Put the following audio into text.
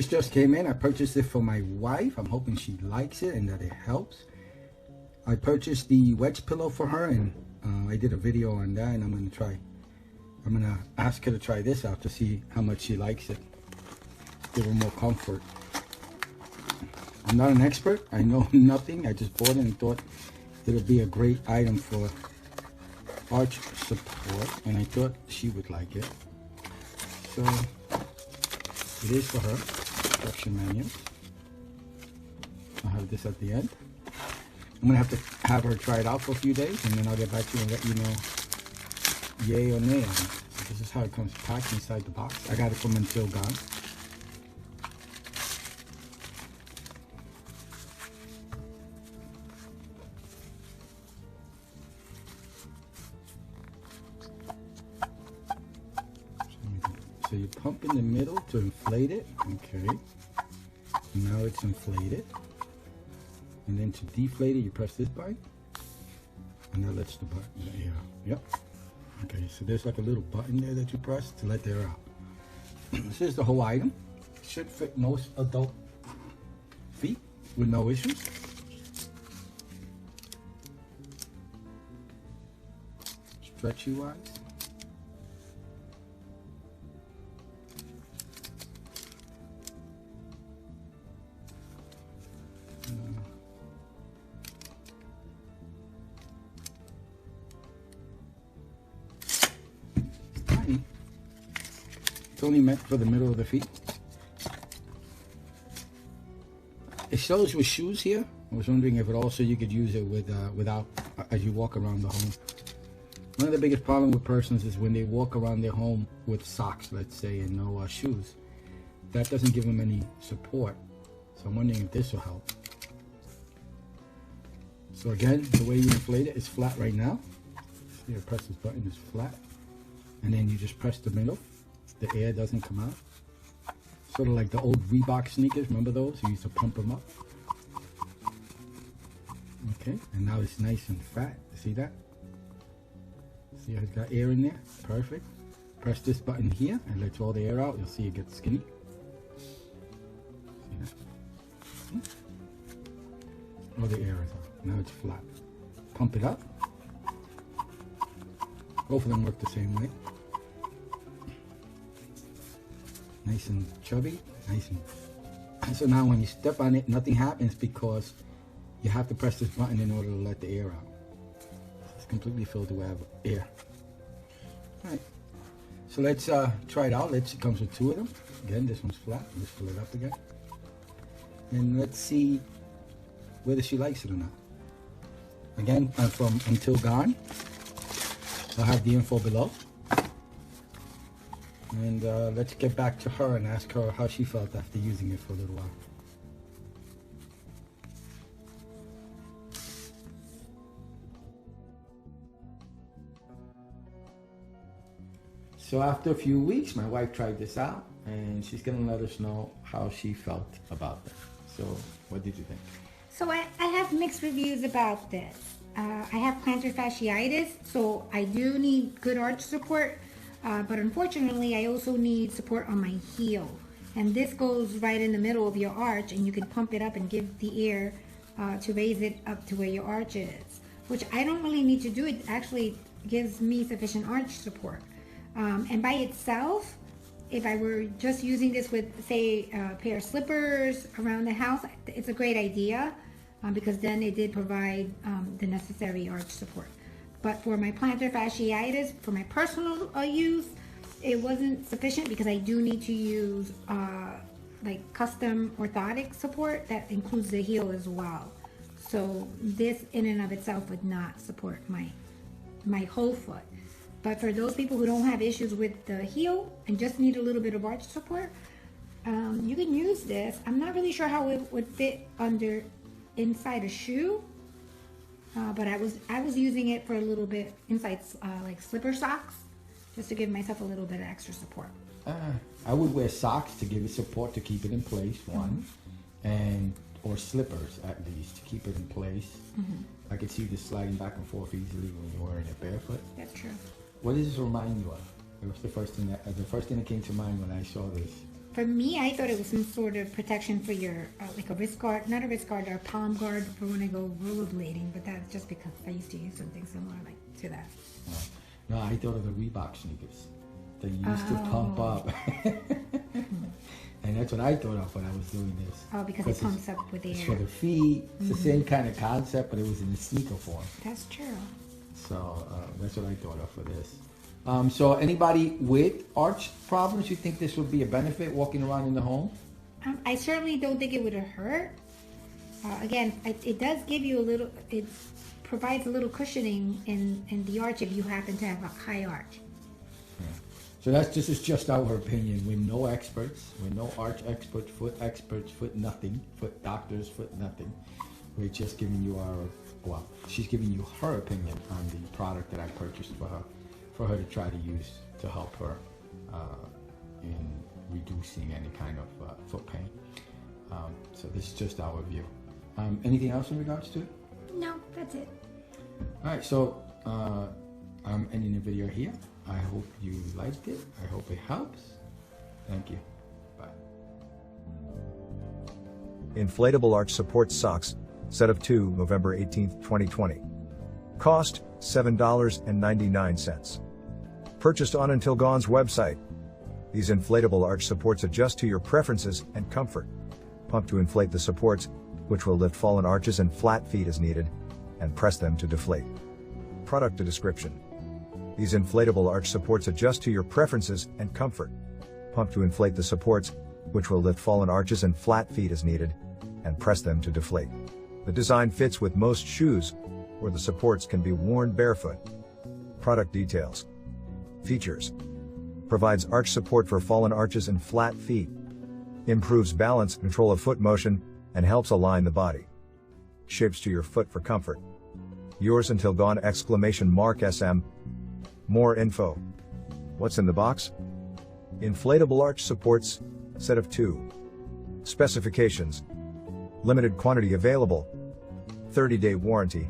This just came in. I purchased it for my wife. I'm hoping she likes it and that it helps. I purchased the wedge pillow for her, and I did a video on that, and I'm gonna ask her to try this out to see how much she likes it. Give her more comfort. I'm not an expert. I know nothing. I just bought it and thought it'll be a great item for arch support, and I thought she would like it. So it is for her. Instruction manual. I'll have this at the end. I'm gonna have to have her try it out for a few days, and then I'll get back to you and let you know yay or nay on it. So this is how it comes packed inside the box. I got it from Until Gone. So you pump in the middle to inflate it. Okay. Now it's inflated. And then to deflate it, you press this button. And that lets the button, the air out. Yep. Okay, so there's like a little button there that you press to let the air out. This is the whole item. It should fit most adult feet with no issues. Stretchy wise. It's only meant for the middle of the feet. It shows with shoes here. I was wondering if it also you could use it with without as you walk around the home. One of the biggest problems with persons is when they walk around their home with socks, let's say, and no shoes. That doesn't give them any support. So I'm wondering if this will help. So again, the way you inflate it is flat right now. See, I press this button, it's flat. And then you just press the middle. The air doesn't come out. Sort of like the old Reebok sneakers. Remember those? You used to pump them up. Okay, and now it's nice and fat. See that? See how it's got air in there? Perfect. Press this button here and let all the air out. You'll see it gets skinny. See that? All the air is out. Now it's flat. Pump it up. Both of them work the same way. Nice and chubby, nice and so now when you step on it, nothing happens because you have to press this button in order to let the air out. It's completely filled with air. All right, so let's try it out. It comes with two of them. Again, this one's flat. Let's fill it up again, and let's see whether she likes it or not. Again, from Until Gone. I'll have the info below. And let's get back to her and ask her how she felt after using it for a little while. So after a few weeks, my wife tried this out, and she's going to let us know how she felt about it. So what did you think? So I have mixed reviews about this. I have plantar fasciitis, so I do need good arch support. But unfortunately, I also need support on my heel. And this goes right in the middle of your arch, and you can pump it up and give the air to raise it up to where your arch is, which I don't really need to do. It actually gives me sufficient arch support. And by itself, if I were just using this with, say, a pair of slippers around the house, it's a great idea because then it did provide the necessary arch support. But for my plantar fasciitis, for my personal use, it wasn't sufficient because I do need to use like custom orthotic support that includes the heel as well. So this in and of itself would not support my whole foot. But for those people who don't have issues with the heel and just need a little bit of arch support, you can use this. I'm not really sure how it would fit inside a shoe. But I was using it for a little bit inside like slipper socks, just to give myself a little bit of extra support. I would wear socks to give it support to keep it in place, one, and or slippers at least to keep it in place. I could see this sliding back and forth easily when you're wearing it barefoot. That's true. What does this remind you of? It was the first thing that came to mind when I saw this. For me, I thought it was some sort of protection for your, like a wrist guard, not a wrist guard, or a palm guard for when I go rollerblading, but that's just because I used to use something similar like to that. No, I thought of the Reebok sneakers. They used to pump up. And that's what I thought of when I was doing this. Oh, because it pumps up with air. It's for the feet. It's the same kind of concept, but it was in a sneaker form. That's true. So that's what I thought of for this. So anybody with arch problems, you think this would be a benefit walking around in the home? I certainly don't think it would hurt. Again, it does give you a little, it provides a little cushioning in the arch if you happen to have a high arch. Yeah. So this is just our opinion. We're no experts. We're no arch experts, foot nothing, foot doctors, foot nothing. We're just giving you she's giving you her opinion on the product that I purchased for her to try to use to help her in reducing any kind of foot pain. So this is just our view. Anything else in regards to it? No, that's it. All right, so I'm ending the video here. I hope you liked it. I hope it helps. Thank you. Bye. Inflatable Arch Supports Socks, set of 2, November 18th, 2020. Cost, $7.99. Purchased on Until Gone's website. These inflatable arch supports adjust to your preferences and comfort. Pump to inflate the supports, which will lift fallen arches and flat feet as needed, and press them to deflate. Product description. These inflatable arch supports adjust to your preferences and comfort. Pump to inflate the supports, which will lift fallen arches and flat feet as needed, and press them to deflate. The design fits with most shoes, where the supports can be worn barefoot. Product details. Features. Provides arch support for fallen arches and flat feet. Improves balance, control of foot motion, and helps align the body. Shapes to your foot for comfort. Yours Until Gone! SM. More info. What's in the box? Inflatable arch supports, set of 2. Specifications. Limited quantity available. 30-day warranty.